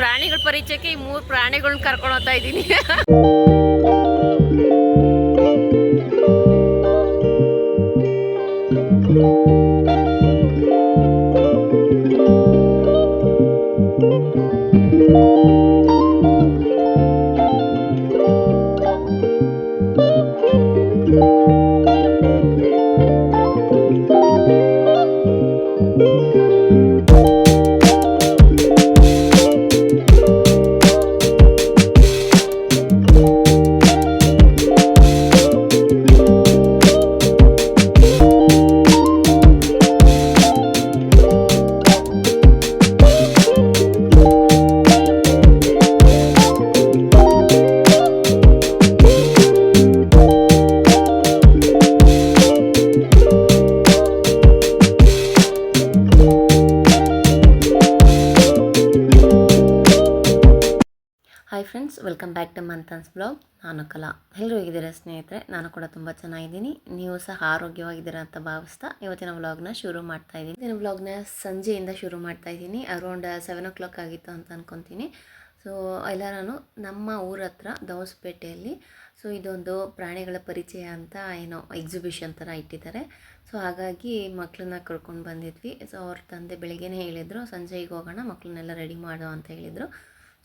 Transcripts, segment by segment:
ಪ್ರಾಣಿಗಳ ಪರಿಚಯಕ್ಕೆ ಈ 3 ಪ್ರಾಣಿಗಳನ್ನ ಕರ್ಕೊಂಡು ಹೋಗ್ತಾ ಇದ್ದೀನಿ. Hi friends, welcome back to Manthan's blog. ನಾನು ಕಲಾ. ಎಲ್ಲರೂ ಹೇಗಿದ್ದೀರಾ ಸ್ನೇಹಿತರೆ? ನಾನು ಕೂಡ ತುಂಬ ಚೆನ್ನಾಗಿದ್ದೀನಿ. ನೀವು ಸಹ ಆರೋಗ್ಯವಾಗಿದ್ದೀರಾ ಅಂತ ಭಾವಿಸ್ತಾ ಇವತ್ತಿನ ವ್ಲಾಗ್ನ ಶುರು ಮಾಡ್ತಾ ಇದ್ದೀನಿ. ಇವತ್ತಿನ ವ್ಲಾಗ್ನ ಸಂಜೆಯಿಂದ ಶುರು ಮಾಡ್ತಾ ಇದ್ದೀನಿ. ಅರೌಂಡ್ 7 o'clock ಆಗಿತ್ತು ಅಂತ ಅಂದ್ಕೊತೀನಿ. ಸೊ ಎಲ್ಲ ನಾನು ನಮ್ಮ ಊರ ಹತ್ರ ದವಸಪೇಟೆಯಲ್ಲಿ ಇದೊಂದು ಪ್ರಾಣಿಗಳ ಪರಿಚಯ ಅಂತ ಏನೋ ಎಕ್ಸಿಬಿಷನ್ ಥರ ಇಟ್ಟಿದ್ದಾರೆ. ಸೊ ಹಾಗಾಗಿ ಮಕ್ಕಳನ್ನ ಕರ್ಕೊಂಡು ಬಂದಿದ್ವಿ. ಸೊ ಅವ್ರ ತಂದೆ ಬೆಳಿಗ್ಗೆನೇ ಹೇಳಿದರು, ಸಂಜೆಗೆ ಹೋಗೋಣ, ಮಕ್ಕಳನ್ನೆಲ್ಲ ರೆಡಿ ಮಾಡೋ ಅಂತ ಹೇಳಿದರು.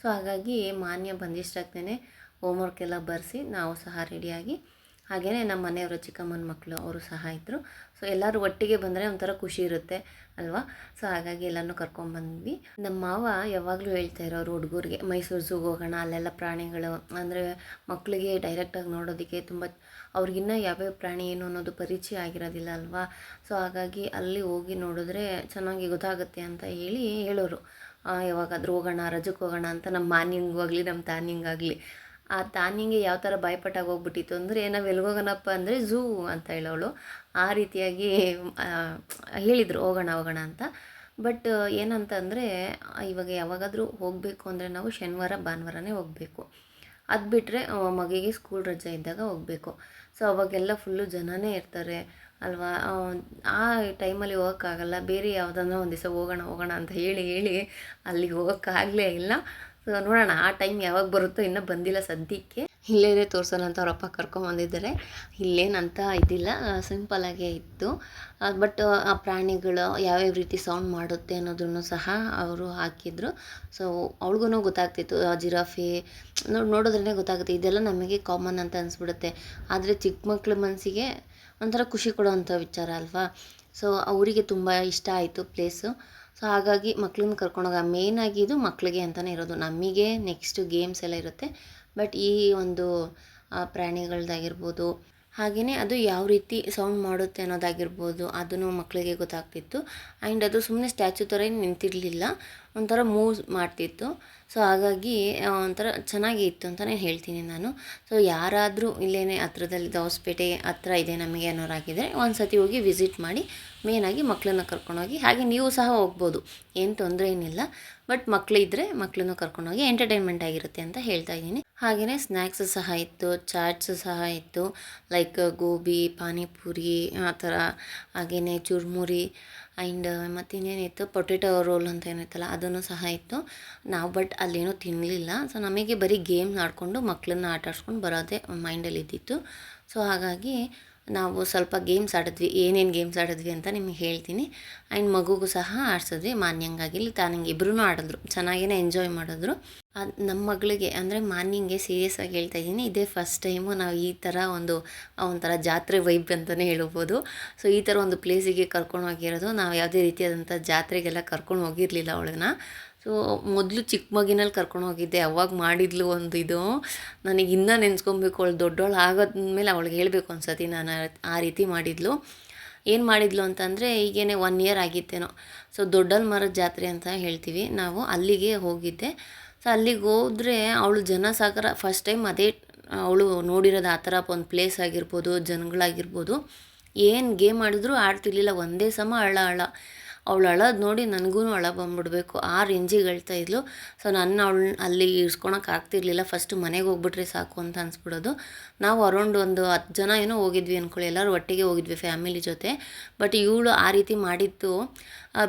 ಸೊ ಹಾಗಾಗಿ ಮಾನ್ಯ ಬಂದಿಷ್ಟಾಗ್ತೇ ಹೋಮ್ವರ್ಕ್ ಎಲ್ಲ ಬರೆಸಿ ನಾವು ಸಹ ರೆಡಿಯಾಗಿ, ಹಾಗೆಯೇ ನಮ್ಮ ಮನೆಯವರ ಚಿಕ್ಕಮ್ಮನ ಮಕ್ಕಳು ಅವರು ಸಹ ಇದ್ದರು. ಸೊ ಎಲ್ಲರೂ ಒಟ್ಟಿಗೆ ಬಂದರೆ ಒಂಥರ ಖುಷಿ ಇರುತ್ತೆ ಅಲ್ವಾ? ಸೊ ಹಾಗಾಗಿ ಎಲ್ಲನೂ ಕರ್ಕೊಂಡ್ಬಂದ್ವಿ. ನಮ್ಮ ಮಾವ ಯಾವಾಗಲೂ ಹೇಳ್ತಾ ಇರೋರು ಹುಡುಗರಿಗೆ, ಮೈಸೂರು ಝೂಗೆ ಹೋಗೋಣ, ಅಲ್ಲೆಲ್ಲ ಪ್ರಾಣಿಗಳು ಅಂದರೆ ಮಕ್ಕಳಿಗೆ ಡೈರೆಕ್ಟಾಗಿ ನೋಡೋದಕ್ಕೆ ತುಂಬ, ಅವ್ರಿಗಿನ್ನ ಯಾವ್ಯಾವ ಪ್ರಾಣಿ ಏನು ಅನ್ನೋದು ಪರಿಚಯ ಆಗಿರೋದಿಲ್ಲ ಅಲ್ವಾ? ಸೊ ಹಾಗಾಗಿ ಅಲ್ಲಿ ಹೋಗಿ ನೋಡಿದ್ರೆ ಚೆನ್ನಾಗಿ ಗೊತ್ತಾಗುತ್ತೆ ಅಂತ ಹೇಳೋರು. ಯಾವಾಗಾದರೂ ಹೋಗೋಣ, ರಜಕ್ಕೆ ಹೋಗೋಣ ಅಂತ ನಮ್ಮ ಮಾರ್ನಿಂಗಾಗಲಿ ನಮ್ಮ ತಾನಿಂಗಾಗಲಿ. ಆ ತಾನಿಂಗೆ ಯಾವ ಥರ ಬಾಯ್ಪಟ್ಟಾಗಿ ಹೋಗ್ಬಿಟ್ಟಿತ್ತು ಅಂದರೆ, ನಾವು ಎಲ್ಲಿಗೋಗೋಣಪ್ಪ ಅಂದರೆ ಝೂ ಅಂತ ಹೇಳೋಳು. ಆ ರೀತಿಯಾಗಿ ಹೇಳಿದರು ಹೋಗೋಣ ಅಂತ. ಬಟ್ ಏನಂತಂದರೆ, ಇವಾಗ ಯಾವಾಗಾದರೂ ಹೋಗಬೇಕು ಅಂದರೆ ನಾವು ಶನಿವಾರ ಭಾನುವಾರನೇ ಹೋಗಬೇಕು. ಅದು ಬಿಟ್ಟರೆ ಮಗಿಗೆ ಸ್ಕೂಲ್ ರಜೆ ಇದ್ದಾಗ ಹೋಗಬೇಕು. ಸೊ ಅವಾಗೆಲ್ಲ ಫುಲ್ಲು ಜನನೇ ಇರ್ತಾರೆ ಅಲ್ವಾ? ಆ ಟೈಮಲ್ಲಿ ಹೋಗೋಕ್ಕಾಗಲ್ಲ. ಬೇರೆ ಯಾವುದನ್ನ ಒಂದು ದಿವಸ ಹೋಗೋಣ ಅಂತ ಹೇಳಿ ಅಲ್ಲಿಗೆ ಹೋಗೋಕ್ಕಾಗಲೇ ಇಲ್ಲ. ಸೊ ನೋಡೋಣ, ಆ ಟೈಮ್ ಯಾವಾಗ ಬರುತ್ತೋ, ಇನ್ನೂ ಬಂದಿಲ್ಲ ಸದ್ಯಕ್ಕೆ. ಇಲ್ಲೇ ತೋರಿಸೋಣ ಅಂತ ಅವರಪ್ಪ ಕರ್ಕೊಂಬಂದಿದ್ದಾರೆ. ಇಲ್ಲೇನಂತ ಇದ್ದಿಲ್ಲ, ಸಿಂಪಲ್ಲಾಗೇ ಇತ್ತು. ಬಟ್ ಆ ಪ್ರಾಣಿಗಳು ಯಾವ್ಯಾವ ರೀತಿ ಸೌಂಡ್ ಮಾಡುತ್ತೆ ಅನ್ನೋದನ್ನು ಸಹ ಅವರು ಹಾಕಿದ್ರು. ಸೊ ಅವ್ಳಿಗೂ ಗೊತ್ತಾಗ್ತಿತ್ತು, ಜಿರಾಫೆ ನೋಡಿದ್ರೇ ಗೊತ್ತಾಗುತ್ತೆ. ಇದೆಲ್ಲ ನಮಗೆ ಕಾಮನ್ ಅಂತ ಅನಿಸ್ಬಿಡುತ್ತೆ. ಆದರೆ ಚಿಕ್ಕ ಮಕ್ಳ ಮನಸ್ಸಿಗೆ ಒಂಥರ ಖುಷಿ ಕೊಡೋವಂಥ ವಿಚಾರ ಅಲ್ವಾ? ಸೊ ಅವರಿಗೆ ತುಂಬ ಇಷ್ಟ ಆಯಿತು ಪ್ಲೇಸು. ಸೊ ಹಾಗಾಗಿ ಮಕ್ಳನ್ನ ಕರ್ಕೊಂಡೋಗ, ಮೇಯ್ನಾಗಿ ಇದು ಮಕ್ಕಳಿಗೆ ಅಂತಲೇ ಇರೋದು. ನಮಗೆ ನೆಕ್ಸ್ಟು ಗೇಮ್ಸ್ ಎಲ್ಲ ಇರುತ್ತೆ. ಬಟ್ ಈ ಒಂದು ಪ್ರಾಣಿಗಳದ್ದಾಗಿರ್ಬೋದು, ಹಾಗೆಯೇ ಅದು ಯಾವ ರೀತಿ ಸೌಂಡ್ ಮಾಡುತ್ತೆ ಅನ್ನೋದಾಗಿರ್ಬೋದು, ಅದನ್ನು ಮಕ್ಕಳಿಗೆ ಗೊತ್ತಾಗ್ತಿತ್ತು. ಆ್ಯಂಡ್ ಅದು ಸುಮ್ಮನೆ ಸ್ಟ್ಯಾಚು ಥರ ನಿಂತಿರಲಿಲ್ಲ, ಒಂಥರ ಮೂವ್ ಮಾಡ್ತಿತ್ತು. ಸೊ ಹಾಗಾಗಿ ಒಂಥರ ಚೆನ್ನಾಗಿ ಇತ್ತು ಅಂತಲೇ ಹೇಳ್ತೀನಿ ನಾನು. ಸೊ ಯಾರಾದರೂ ಇಲ್ಲೇ ಹತ್ರದಲ್ಲಿ ದವಸಪೇಟೆ ಹತ್ರ ಇದೆ ನಮಗೆ ಅನ್ನೋರಾಗಿದ್ದರೆ ಒಂದು ಸತಿ ಹೋಗಿ ವಿಸಿಟ್ ಮಾಡಿ, ಮೇಯ್ನಾಗಿ ಮಕ್ಕಳನ್ನ ಕರ್ಕೊಂಡೋಗಿ. ಹಾಗೆ ನೀವು ಸಹ ಹೋಗ್ಬೋದು, ಏನು ತೊಂದರೆ ಏನಿಲ್ಲ. ಬಟ್ ಮಕ್ಕಳಿದ್ದರೆ ಮಕ್ಕಳನ್ನು ಕರ್ಕೊಂಡೋಗಿ ಎಂಟರ್ಟೈನ್ಮೆಂಟ್ ಆಗಿರುತ್ತೆ ಅಂತ ಹೇಳ್ತಾ ಇದ್ದೀನಿ. ಹಾಗೆಯೇ ಸ್ನ್ಯಾಕ್ಸ್ ಸಹ ಇತ್ತು, ಚಾಟ್ಸ್ ಸಹ ಇತ್ತು, ಲೈಕ್ ಗೋಬಿ, ಪಾನಿಪುರಿ ಆ ಥರ, ಹಾಗೆಯೇ ಚುರ್ಮುರಿ ಆ್ಯಂಡ್ ಮತ್ತಿನ್ನೇನಿತ್ತು, ಪೊಟೆಟೊ ರೋಲ್ ಅಂತ ಏನಿತ್ತಲ್ಲ ಅದನ್ನು ಸಹ ಇತ್ತು. ನಾವು ಬಟ್ ಅಲ್ಲೇನೂ ತಿನ್ನಲಿಲ್ಲ. ಸೊ ನಮಗೆ ಬರೀ ಗೇಮ್ ಆಡಿಕೊಂಡು ಮಕ್ಕಳನ್ನ ಆಟ ಆಡ್ಸ್ಕೊಂಡು ಬರೋದೇ ಮೈಂಡಲ್ಲಿ ಇದ್ದಿತ್ತು. ಸೊ ಹಾಗಾಗಿ ನಾವು ಸ್ವಲ್ಪ ಗೇಮ್ಸ್ ಆಡಿದ್ವಿ. ಏನೇನು ಗೇಮ್ಸ್ ಆಡಿದ್ವಿ ಅಂತ ನಿಮಗೆ ಹೇಳ್ತೀನಿ. ಆ್ಯಂಡ್ ಮಗುಗೂ ಸಹ ಆಡಿಸಿದ್ವಿ, ಮಾನ್ಯಂಗಾಗಿಲ್ಲಿ ತಾನಂಗೆ ಇಬ್ಬರೂ ಆಡಿದ್ರು, ಚೆನ್ನಾಗೇ ಎಂಜಾಯ್ ಮಾಡಿದ್ರು. ಅದು ನಮ್ಮ ಮಗಳಿಗೆ ಅಂದರೆ ಮಾರ್ನಿಂಗೆ ಸೀರಿಯಸ್ ಆಗಿ ಹೇಳ್ತಾ ಇದ್ದೀನಿ, ಇದೇ ಫಸ್ಟ್ ಟೈಮು ನಾವು ಈ ಥರ ಒಂಥರ ಜಾತ್ರೆ ವೈಬ್ ಅಂತಲೇ ಹೇಳ್ಬೋದು. ಸೊ ಈ ಥರ ಒಂದು ಪ್ಲೇಸಿಗೆ ಕರ್ಕೊಂಡು ಹೋಗಿರೋದು. ನಾವು ಯಾವುದೇ ರೀತಿಯಾದಂಥ ಜಾತ್ರೆಗೆಲ್ಲ ಕರ್ಕೊಂಡು ಹೋಗಿರಲಿಲ್ಲ ಅವಳನ್ನ. ಸೊ ಮೊದಲು ಚಿಕ್ಕ ಮಗಿನಲ್ಲಿ ಕರ್ಕೊಂಡು ಹೋಗಿದ್ದೆ, ಅವಾಗ ಮಾಡಿದ್ಲು ಒಂದು ಇದು, ನನಗೆ ಇನ್ನೂ ನೆನೆಸ್ಕೊಬೇಕು. ಅವಳು ದೊಡ್ಡವಳು ಆಗೋದ್ಮೇಲೆ ಅವಳಿಗೆ ಹೇಳಬೇಕು ಅನ್ಸತಿ, ನಾನು ಆ ರೀತಿ ಮಾಡಿದ್ಲು. ಏನು ಮಾಡಿದ್ಲು ಅಂತಂದರೆ, ಈಗೇನೆ 1 year ಆಗಿತ್ತೇನೋ. ಸೊ ದೊಡ್ಡಲ್ ಮರದ ಜಾತ್ರೆ ಅಂತ ಹೇಳ್ತೀವಿ ನಾವು, ಅಲ್ಲಿಗೆ ಹೋಗಿದ್ದೆ. ಸೊ ಅಲ್ಲಿಗೆ ಹೋದರೆ ಅವಳು ಜನಸಾಗರ ಫಸ್ಟ್ ಟೈಮ್ ಅದೇ ಅವಳು ನೋಡಿರೋದು. ಆ ಥರ ಒಂದು ಪ್ಲೇಸ್ ಆಗಿರ್ಬೋದು, ಜನಗಳಾಗಿರ್ಬೋದು, ಏನು ಗೇಮ್ ಆಡಿದ್ರೂ ಆಡ್ತಿರ್ಲಿಲ್ಲ, ಒಂದೇ ಸಮ ಹಳ್ಳ. ಅವಳು ಅಳೋದು ನೋಡಿ ನನಗೂ ಅಳ ಬಂದ್ಬಿಡ್ಬೇಕು ಆ ರೇಂಜಿಗೆ ಹೇಳ್ತಾ ಇದ್ಲು. ಸೊ ಅವಳು ಅಲ್ಲಿ ಇರ್ಸ್ಕೊಳಕ್ಕೆ ಆಗ್ತಿರ್ಲಿಲ್ಲ. ಫಸ್ಟು ಮನೆಗೆ ಹೋಗ್ಬಿಟ್ರೆ ಸಾಕು ಅಂತ ಅನಿಸ್ಬಿಡೋದು. ನಾವು ಅರೌಂಡ್ ಒಂದು 10 ಜನ ಏನೋ ಹೋಗಿದ್ವಿ ಅಂದ್ಕೊಳ್ಳಿ, ಎಲ್ಲರೂ ಒಟ್ಟಿಗೆ ಹೋಗಿದ್ವಿ ಫ್ಯಾಮಿಲಿ ಜೊತೆ. ಬಟ್ ಇವಳು ಆ ರೀತಿ ಮಾಡಿದ್ದು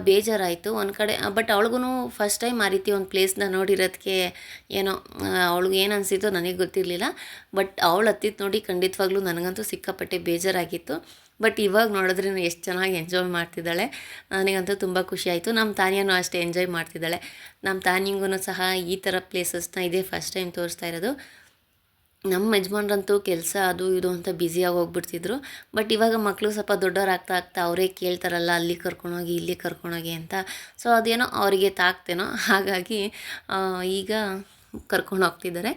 ಬೇಜಾರಾಯಿತು ಒಂದು ಕಡೆ. ಬಟ್ ಅವಳಿಗೂ ಫಸ್ಟ್ ಟೈಮ್ ಆ ರೀತಿ ಒಂದು ಪ್ಲೇಸ್ನ ನೋಡಿರೋದಕ್ಕೆ ಏನೋ ಅವಳಿಗೆ ಏನು ಅನಿಸಿತೋ ನನಗೆ ಗೊತ್ತಿರಲಿಲ್ಲ. ಬಟ್ ಅವಳು ಹತ್ತಿದ್ದು ನೋಡಿ ಖಂಡಿತವಾಗ್ಲೂ ನನಗಂತೂ ಸಿಕ್ಕಾಪಟ್ಟೆ ಬೇಜಾರಾಗಿತ್ತು. ಬಟ್ ಇವಾಗ ನೋಡಿದ್ರೆ ಎಷ್ಟು ಚೆನ್ನಾಗಿ ಎಂಜಾಯ್ ಮಾಡ್ತಿದ್ದಾಳೆ. ನನಗಂತೂ ತುಂಬ ಖುಷಿ ಆಯಿತು. ನಮ್ಮ ತಾನಿಯೂ ಅಷ್ಟೇ ಎಂಜಾಯ್ ಮಾಡ್ತಿದ್ದಾಳೆ. ನಮ್ಮ ತಾನಿಗೂ ಸಹ ಈ ಥರ ಪ್ಲೇಸಸ್ನ ಇದೇ ಫಸ್ಟ್ ಟೈಮ್ ತೋರಿಸ್ತಾ ಇರೋದು. ನಮ್ಮ ಯಜಮಾನ್ರಂತೂ ಕೆಲಸ ಅದು ಇದು ಅಂತ ಬ್ಯುಸಿಯಾಗಿ ಹೋಗ್ಬಿಡ್ತಿದ್ರು. ಬಟ್ ಇವಾಗ ಮಕ್ಕಳು ಸ್ವಲ್ಪ ದೊಡ್ಡವರಾಗ್ತಾ ಆಗ್ತಾ ಅವರೇ ಕೇಳ್ತಾರಲ್ಲ, ಅಲ್ಲಿ ಕರ್ಕೊಂಡೋಗಿ ಇಲ್ಲಿ ಕರ್ಕೊಂಡೋಗಿ ಅಂತ. ಸೊ ಅದೇನೋ ಅವರಿಗೆ ತಾಕ್ತೇನೋ, ಹಾಗಾಗಿ ಈಗ ಕರ್ಕೊಂಡು ಹೋಗ್ತಿದ್ದಾರೆ.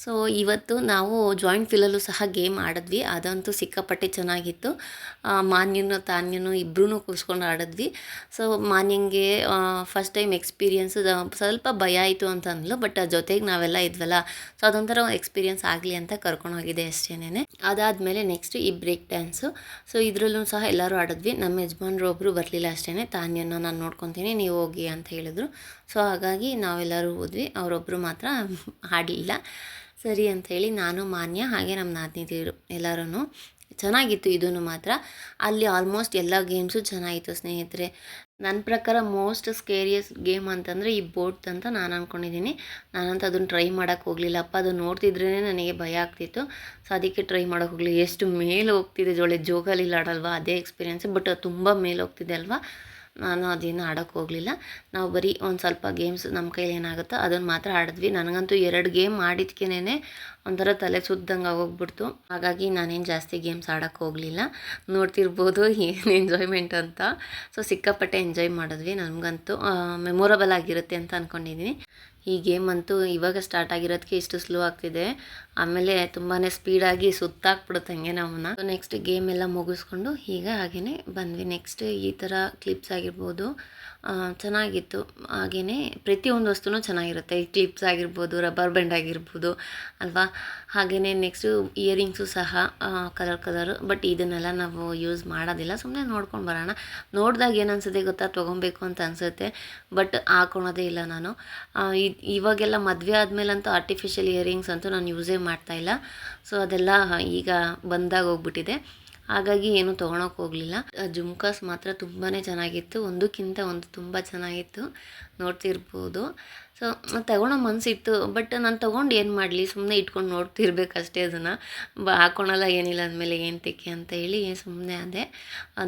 ಸೊ ಇವತ್ತು ನಾವು ಜಾಯಿಂಟ್ ಫಿಲಲ್ಲೂ ಸಹ ಗೇಮ್ ಆಡಿದ್ವಿ. ಅದಂತೂ ಸಿಕ್ಕಾಪಟ್ಟೆ ಚೆನ್ನಾಗಿತ್ತು. ಮಾನ್ಯನು ತಾನ್ಯನು ಇಬ್ಬರೂ ಕೂರಿಸ್ಕೊಂಡು ಆಡಿದ್ವಿ. ಸೊ ಮಾನ್ಯಂಗೆ ಫಸ್ಟ್ ಟೈಮ್ ಎಕ್ಸ್ಪೀರಿಯನ್ಸ್ ಸ್ವಲ್ಪ ಭಯ ಆಯಿತು ಅಂತ ಅಂದ್ಲು. ಬಟ್ ಜೊತೆಗೆ ನಾವೆಲ್ಲ ಇದ್ವಲ್ಲ, ಸೊ ಅದೊಂಥರ ಎಕ್ಸ್ಪೀರಿಯನ್ಸ್ ಆಗಲಿ ಅಂತ ಕರ್ಕೊಂಡು ಹೋಗಿದೆ ಅಷ್ಟೇನೆ. ಅದಾದಮೇಲೆ ನೆಕ್ಸ್ಟ್ ಈ ಬ್ರೇಕ್ ಡ್ಯಾನ್ಸು. ಸೊ ಇದರಲ್ಲೂ ಸಹ ಎಲ್ಲರೂ ಆಡಿದ್ವಿ. ನಮ್ಮ ಯಜಮಾನ್ರು ಒಬ್ಬರು ಬರಲಿಲ್ಲ ಅಷ್ಟೇ. ತಾನ್ಯನ ನಾನು ನೋಡ್ಕೊತೀನಿ, ನೀವು ಹೋಗಿ ಅಂತ ಹೇಳಿದ್ರು. ಸೊ ಹಾಗಾಗಿ ನಾವೆಲ್ಲರೂ ಹೋದ್ವಿ, ಅವರೊಬ್ಬರು ಮಾತ್ರ ಆಡಲಿಲ್ಲ. ಸರಿ ಅಂಥೇಳಿ ನಾನು, ಮಾನ್ಯ, ಹಾಗೆ ನಮ್ಮ ನಾದಿನಿಯರು ಎಲ್ಲರೂ. ಚೆನ್ನಾಗಿತ್ತು ಇದೂ ಮಾತ್ರ. ಅಲ್ಲಿ ಆಲ್ಮೋಸ್ಟ್ ಎಲ್ಲ ಗೇಮ್ಸು ಚೆನ್ನಾಗಿತ್ತು ಸ್ನೇಹಿತರೆ. ನನ್ನ ಪ್ರಕಾರ ಮೋಸ್ಟ್ ಸ್ಕೇರಿಯಸ್ಟ್ ಗೇಮ್ ಅಂತಂದರೆ ಈ ಬೋಟ್ ಅಂತ ನಾನು ಅಂದ್ಕೊಂಡಿದ್ದೀನಿ. ನಾನಂತೂ ಅದನ್ನು ಟ್ರೈ ಮಾಡೋಕ್ಕೆ ಹೋಗಲಿಲ್ಲಪ್ಪ. ಅದು ನೋಡ್ತಿದ್ರೇ ನನಗೆ ಭಯ ಆಗ್ತಿತ್ತು. ಸೊ ಅದಕ್ಕೆ ಟ್ರೈ ಮಾಡೋಕ್ಕೆ ಹೋಗಲಿ. ಎಷ್ಟು ಮೇಲೆ ಹೋಗ್ತಿದೆ ಜೋಳೆ, ಜೋಗಲ್ಲಿ ಆಡಲ್ವಾ ಅದೇ ಎಕ್ಸ್ಪೀರಿಯೆನ್ಸ್. ಬಟ್ ಅದು ತುಂಬ ಮೇಲೆ ಹೋಗ್ತಿದೆ ಅಲ್ವಾ, ನಾನು ಅದೇನು ಆಡೋಕ್ಕೆ ಹೋಗಲಿಲ್ಲ. ನಾವು ಬರೀ ಒಂದು ಸ್ವಲ್ಪ ಗೇಮ್ಸ್ ನಮ್ಮ ಕೈಲಿ ಏನಾಗುತ್ತೋ ಅದನ್ನು ಮಾತ್ರ ಆಡಿದ್ವಿ. ನನಗಂತೂ 2 ಗೇಮ್ ಆಡಿದ್ಕೇನೆ ಒಂಥರ ತಲೆ ಸುದ್ದಂಗೆ ಆಗೋಗ್ಬಿಡ್ತು. ಹಾಗಾಗಿ ನಾನೇನು ಜಾಸ್ತಿ ಗೇಮ್ಸ್ ಆಡೋಕ್ಕೆ ಹೋಗಲಿಲ್ಲ. ನೋಡ್ತಿರ್ಬೋದು ಏನು ಎಂಜಾಯ್ಮೆಂಟ್ ಅಂತ. ಸೊ ಸಿಕ್ಕಾಪಟ್ಟೆ ಎಂಜಾಯ್ ಮಾಡಿದ್ವಿ. ನನಗಂತೂ ಮೆಮೊರಬಲ್ ಆಗಿರುತ್ತೆ ಅಂತ ಅಂದ್ಕೊಂಡಿದ್ದೀನಿ. ಈ ಗೇಮ್ ಅಂತೂ ಇವಾಗ ಸ್ಟಾರ್ಟ್ ಆಗಿರೋದಕ್ಕೆ ಇಷ್ಟು ಸ್ಲೋ ಆಗ್ತಿದೆ. ಆಮೇಲೆ ತುಂಬಾ ಸ್ಪೀಡಾಗಿ ಸುತ್ತಾಕ್ಬಿಡುತ್ತೆ ಹಂಗೆ ನಮ್ಮನ್ನ. ಸೊ ನೆಕ್ಸ್ಟ್ ಗೇಮ್ ಎಲ್ಲ ಮುಗಿಸ್ಕೊಂಡು ಈಗ ಹಾಗೆಯೇ ಬಂದ್ವಿ. ನೆಕ್ಸ್ಟ್ ಈ ಥರ ಕ್ಲಿಪ್ಸ್ ಆಗಿರ್ಬೋದು ಚೆನ್ನಾಗಿತ್ತು. ಹಾಗೆಯೇ ಪ್ರತಿಯೊಂದು ವಸ್ತುನೂ ಚೆನ್ನಾಗಿರುತ್ತೆ. ಈ ಕ್ಲಿಪ್ಸ್ ಆಗಿರ್ಬೋದು, ರಬ್ಬರ್ ಬ್ಯಾಂಡ್ ಆಗಿರ್ಬೋದು ಅಲ್ವಾ. ಹಾಗೆಯೇ ನೆಕ್ಸ್ಟು ಇಯರಿಂಗ್ಸು ಸಹ ಕಲರ್. ಬಟ್ ಇದನ್ನೆಲ್ಲ ನಾವು ಯೂಸ್ ಮಾಡೋದಿಲ್ಲ, ಸುಮ್ಮನೆ ನೋಡ್ಕೊಂಡು ಬರೋಣ. ನೋಡಿದಾಗ ಏನು ಅನ್ಸುತ್ತೆ ಗೊತ್ತಾ, ತೊಗೊಬೇಕು ಅಂತ ಅನಿಸುತ್ತೆ. ಬಟ್ ಹಾಕೊಳೋದೇ ಇಲ್ಲ ನಾನು. ಇವಾಗೆಲ್ಲ ಮದುವೆ ಆದಮೇಲಂತೂ ಆರ್ಟಿಫಿಷಿಯಲ್ ಇಯರಿಂಗ್ಸ್ ಅಂತೂ ನಾನು ಯೂಸೇ ಮಾಡ್ತಾಯಿಲ್ಲ. ಸೊ ಅದೆಲ್ಲ ಈಗ ಬಂದಾಗ ಹೋಗ್ಬಿಟ್ಟಿದೆ. ಹಾಗಾಗಿ ಏನೂ ತೊಗೊಳಕ್ಕೆ ಹೋಗಲಿಲ್ಲ. ಜುಮ್ಕಾಸ್ ಮಾತ್ರ ತುಂಬಾ ಚೆನ್ನಾಗಿತ್ತು. ಒಂದಕ್ಕಿಂತ ಒಂದು ತುಂಬ ಚೆನ್ನಾಗಿತ್ತು, ನೋಡ್ತಿರ್ಬೋದು. ಸೊ ತಗೊಳ್ಳೋ ಮನಸ್ಸಿತ್ತು. ಬಟ್ ನಾನು ತೊಗೊಂಡು ಏನು ಮಾಡಲಿ, ಸುಮ್ಮನೆ ಇಟ್ಕೊಂಡು ನೋಡ್ತಿರ್ಬೇಕಷ್ಟೇ ಅದನ್ನು. ಹಾಕ್ಕೊಳಲ್ಲ ಏನಿಲ್ಲ ಅಂದಮೇಲೆ ಏನಕ್ಕೆ ಅಂತ ಹೇಳಿ ಸುಮ್ಮನೆ ಅದೇ.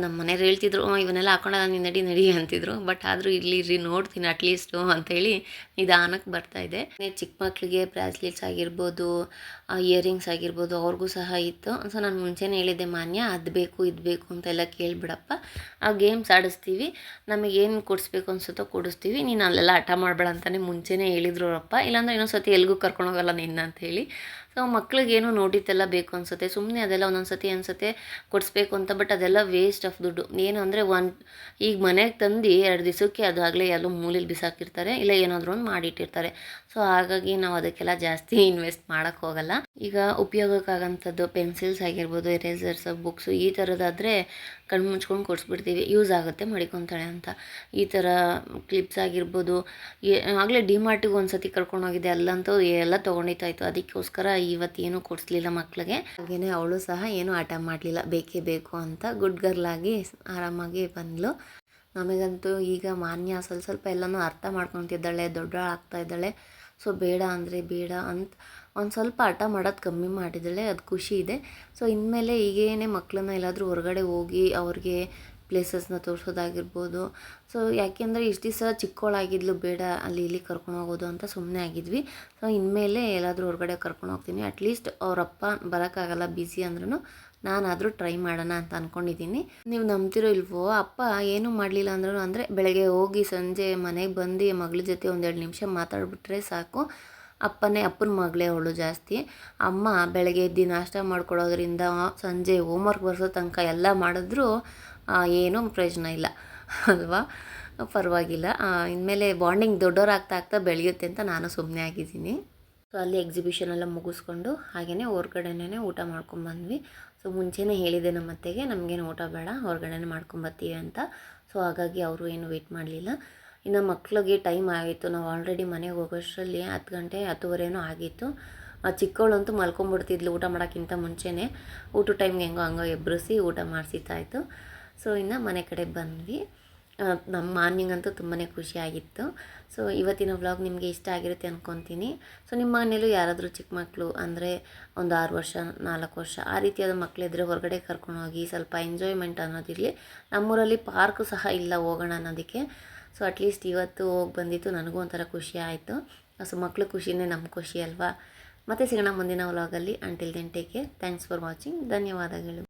ನಮ್ಮ ಮನೆಯವ್ರು ಹೇಳ್ತಿದ್ರು, ಇವನ್ನೆಲ್ಲ ಹಾಕ್ಕೊಳಲ್ಲ ನೀನು, ನಡಿ ನಡಿ ಅಂತಿದ್ರು. ಬಟ್ ಆದರೂ ಇರ್ಲಿ ನೋಡ್ತೀನಿ ಅಟ್ಲೀಸ್ಟು ಅಂಥೇಳಿ ನಿಧಾನಕ್ಕೆ ಬರ್ತಾಯಿದ್ದೆ. ಚಿಕ್ಕ ಮಕ್ಕಳಿಗೆ ಬ್ರಾಸ್ಲೆಟ್ಸ್ ಆಗಿರ್ಬೋದು, ಇಯರಿಂಗ್ಸ್ ಆಗಿರ್ಬೋದು ಅವ್ರಿಗೂ ಸಹ ಇತ್ತು. ಸೊ ನಾನು ಮುಂಚೆನೇ ಹೇಳಿದ್ದೆ, ಮಾನ್ಯ ಅದು ಬೇಕು ಇದು ಬೇಕು ಅಂತೆಲ್ಲ ಕೇಳಿಬಿಡಪ್ಪ, ಆ ಗೇಮ್ಸ್ ಆಡಿಸ್ತೀವಿ, ನಮಗೇನು ಕೊಡಿಸ್ಬೇಕು ಅನ್ಸುತ್ತೋ ಕೊಡಿಸ್ತೀವಿ, ನೀನು ಅಲ್ಲೆಲ್ಲ ಹಠ ಮಾಡಬೇಡ ಅಂತಲೇ ಮುಂಚೆನೇ ಹೇಳಿದ್ರು ಅವರಪ್ಪ. ಇಲ್ಲಾಂದರೆ ಇನ್ನೊಂದು ಸತಿ ಎಲ್ಗೂ ಕರ್ಕೊಂಡೋಗಲ್ಲ ನಿನ್ನ ಅಂಥೇಳಿ. ಸೊ ಮಕ್ಳಿಗೇನು ನೋಡಿದ್ದೆಲ್ಲ ಬೇಕು ಅನಿಸುತ್ತೆ. ಸುಮ್ಮನೆ ಅದೆಲ್ಲ ಒಂದೊಂದು ಸತಿ ಅನಿಸುತ್ತೆ ಕೊಡಿಸ್ಬೇಕು ಅಂತ. ಬಟ್ ಅದೆಲ್ಲ ವೇಸ್ಟ್ ಆಫ್ ದುಡ್ಡು. ಏನು ಅಂದರೆ ಈಗ ಮನೆಗೆ ತಂದು 2 ದಿವಸಕ್ಕೆ ಅದಾಗಲೇ ಎಲ್ಲೋ ಮೂಲೆಯಲ್ಲಿ ಬಿಸಾಕಿರ್ತಾರೆ, ಇಲ್ಲ ಏನಾದರೂ ಒಂದು ಮಾಡಿಟ್ಟಿರ್ತಾರೆ. ಸೊ ಹಾಗಾಗಿ ನಾವು ಅದಕ್ಕೆಲ್ಲ ಜಾಸ್ತಿ ಇನ್ವೆಸ್ಟ್ ಮಾಡೋಕ್ಕೆ ಹೋಗಲ್ಲ. ಈಗ ಉಪಯೋಗಕ್ಕಾಗಂಥದ್ದು ಪೆನ್ಸಿಲ್ಸ್ ಆಗಿರ್ಬೋದು, ಎರೇಸರ್ಸ್, ಬುಕ್ಸು ಈ ಥರದ್ದಾದರೆ ಕಣ್ಣು ಮುಚ್ಕೊಂಡು ಕೊಡಿಸ್ಬಿಡ್ತೀವಿ, ಯೂಸ್ ಆಗುತ್ತೆ ಮಡಿಕೊತಾಳೆ ಅಂತ. ಈ ಥರ ಕ್ಲಿಪ್ಸ್ ಆಗಿರ್ಬೋದು, ಆಗಲೇ ಡಿಮಾರ್ಟಿಗೆ ಒಂದು ಸತಿ ಕರ್ಕೊಂಡೋಗಿದ್ದೆ, ಅಲ್ಲಂತೂ ಎಲ್ಲ ತೊಗೊಂಡಿತ್ತಾಯಿತು. ಅದಕ್ಕೋಸ್ಕರ ಇವತ್ತೇನು ಕೊಡಿಸ್ಲಿಲ್ಲ ಮಕ್ಕಳಿಗೆ. ಹಾಗೆಯೇ ಅವಳು ಸಹ ಏನೂ ಆಟ ಮಾಡಲಿಲ್ಲ, ಬೇಕೇ ಬೇಕು ಅಂತ ಗುಡ್ ಗರ್ಲಾಗಿ ಆರಾಮಾಗಿ ಬಂದಳು. ನಮಗಂತೂ ಈಗ ಮಾನ್ಯ ಸ್ವಲ್ಪ ಎಲ್ಲನೂ ಅರ್ಥ ಮಾಡ್ಕೊತಿದ್ದಾಳೆ, ದೊಡ್ಡವಳಾಗ್ತಾ ಇದ್ದಾಳೆ. ಸೊ ಬೇಡ ಅಂದರೆ ಬೇಡ ಅಂತ ಒಂದು ಸ್ವಲ್ಪ ಹಠ ಮಾಡೋದು ಕಮ್ಮಿ ಮಾಡಿದ್ದಾಳೆ, ಅದು ಖುಷಿ ಇದೆ. ಸೊ ಇನ್ಮೇಲೆ ಈಗೇನೇ ಮಕ್ಕಳನ್ನ ಎಲ್ಲಾದರೂ ಹೊರಗಡೆ ಹೋಗಿ ಅವ್ರಿಗೆ ಪ್ಲೇಸಸ್ನ ತೋರಿಸೋದಾಗಿರ್ಬೋದು. ಸೊ ಯಾಕೆಂದರೆ ಇಷ್ಟು ದಿವಸ ಚಿಕ್ಕವಳಾಗಿದ್ಲು, ಬೇಡ ಅಲ್ಲಿ ಇಲ್ಲಿ ಕರ್ಕೊಂಡು ಹೋಗೋದು ಅಂತ ಸುಮ್ಮನೆ ಆಗಿದ್ವಿ. ಸೊ ಇನ್ಮೇಲೆ ಎಲ್ಲಾದರೂ ಹೊರಗಡೆ ಕರ್ಕೊಂಡು ಹೋಗ್ತೀನಿ. ಅಟ್ಲೀಸ್ಟ್ ಅವರಪ್ಪ ಬರೋಕ್ಕಾಗಲ್ಲ, ಬ್ಯುಸಿ ಅಂದ್ರೂ ನಾನಾದರೂ ಟ್ರೈ ಮಾಡೋಣ ಅಂತ ಅಂದ್ಕೊಂಡಿದ್ದೀನಿ. ನೀವು ನಂಬ್ತಿರೋ ಇಲ್ವೋ, ಅಪ್ಪ ಏನೂ ಮಾಡಲಿಲ್ಲ ಅಂದ್ರೂ, ಅಂದರೆ ಬೆಳಗ್ಗೆ ಹೋಗಿ ಸಂಜೆ ಮನೆಗೆ ಬಂದು ಮಗಳ ಜೊತೆ 1-2 ನಿಮಿಷ ಮಾತಾಡ್ಬಿಟ್ರೆ ಸಾಕು. ಅಪ್ಪನ ಮಗಳೇ ಅವಳು ಜಾಸ್ತಿ. ಅಮ್ಮ ಬೆಳಗ್ಗೆ ಎದ್ದು ನಾಷ್ಟ ಮಾಡ್ಕೊಡೋದ್ರಿಂದ ಸಂಜೆ ಹೋಮ್ವರ್ಕ್ ಬರ್ಸೋ ತನಕ ಎಲ್ಲ ಮಾಡಿದ್ರೂ ಏನೂ ಪ್ರಯೋಜನ ಇಲ್ಲ ಅಲ್ವಾ. ಪರವಾಗಿಲ್ಲ, ಇನ್ಮೇಲೆ ಬಾಂಡಿಂಗ್ ದೊಡ್ಡವರಾಗ್ತಾ ಬೆಳೆಯುತ್ತೆ ಅಂತ ನಾನು ಸುಮ್ಮನೆ ಆಗಿದ್ದೀನಿ. ಸೊ ಅಲ್ಲಿ ಎಕ್ಸಿಬಿಷನ್ ಎಲ್ಲ ಮುಗಿಸ್ಕೊಂಡು ಹಾಗೆಯೇ ಹೊರ್ಗಡೆನೇ ಊಟ ಮಾಡ್ಕೊಂಬಂದ್ವಿ. ಸೊ ಮುಂಚೆನೇ ಹೇಳಿದೆ ನಮ್ಮ ಅತ್ತೆಗೆ, ನಮಗೇನು ಊಟ ಬೇಡ, ಹೊರಗಡೆನೇ ಮಾಡ್ಕೊಂಬರ್ತೀವಿ ಅಂತ. ಸೊ ಹಾಗಾಗಿ ಅವರು ಏನು ವೆಯ್ಟ್ ಮಾಡಲಿಲ್ಲ. ಇನ್ನು ಮಕ್ಳಿಗೆ ಟೈಮ್ ಆಗಿತ್ತು. ನಾವು ಆಲ್ರೆಡಿ ಮನೆಗೆ ಹೋಗೋಷ್ಟರಲ್ಲಿ 10 ಗಂಟೆ 10:30 ಆಗಿತ್ತು. ಚಿಕ್ಕವಳಂತೂ ಮಲ್ಕೊಂಡ್ಬಿಡ್ತಿದ್ಲು ಊಟ ಮಾಡೋಕ್ಕಿಂತ ಮುಂಚೆನೇ. ಊಟದ ಟೈಮ್ಗೆ ಹೆಂಗೋ ಹಂಗೋ ಎಬ್ಬರಿಸಿ ಊಟ ಮಾಡಿಸಿದ್ದಾಯಿತು. ಸೊ ಇನ್ನು ಮನೆ ಕಡೆ ಬಂದ್ವಿ. ನಮ್ಮ ಮಾರ್ನಿಂಗ್ ಅಂತೂ ತುಂಬಾ ಖುಷಿಯಾಗಿತ್ತು. ಸೊ ಇವತ್ತಿನ ವ್ಲಾಗ್ ನಿಮಗೆ ಇಷ್ಟ ಆಗಿರುತ್ತೆ ಅಂದ್ಕೊತೀನಿ. ಸೊ ನಿಮ್ಮ ಮನೇಲೂ ಯಾರಾದರೂ ಚಿಕ್ಕ ಮಕ್ಕಳು ಅಂದರೆ ಒಂದು 6 ವರ್ಷ 4 ವರ್ಷ ಆ ರೀತಿಯಾದ ಮಕ್ಕಳಿದ್ರೆ ಹೊರಗಡೆ ಕರ್ಕೊಂಡೋಗಿ ಸ್ವಲ್ಪ ಎಂಜಾಯ್ಮೆಂಟ್ ಅನ್ನೋದಿರಲಿ. ನಮ್ಮೂರಲ್ಲಿ ಪಾರ್ಕು ಸಹ ಇಲ್ಲ ಹೋಗೋಣ ಅನ್ನೋದಕ್ಕೆ. ಸೊ ಅಟ್ಲೀಸ್ಟ್ ಇವತ್ತು ಹೋಗಿ ಬಂದಿತ್ತು, ನನಗೂ ಒಂಥರ ಖುಷಿ ಆಯಿತು. ಸೊ ಮಕ್ಕಳು ಖುಷಿನೇ ನಮ್ಮ ಖುಷಿ ಅಲ್ವಾ. ಮತ್ತೆ ಸಿಗೋಣ ಮುಂದಿನ ವ್ಲಾಗಲ್ಲಿ. Until then take care. Thanks for watching. ಧನ್ಯವಾದಗಳು.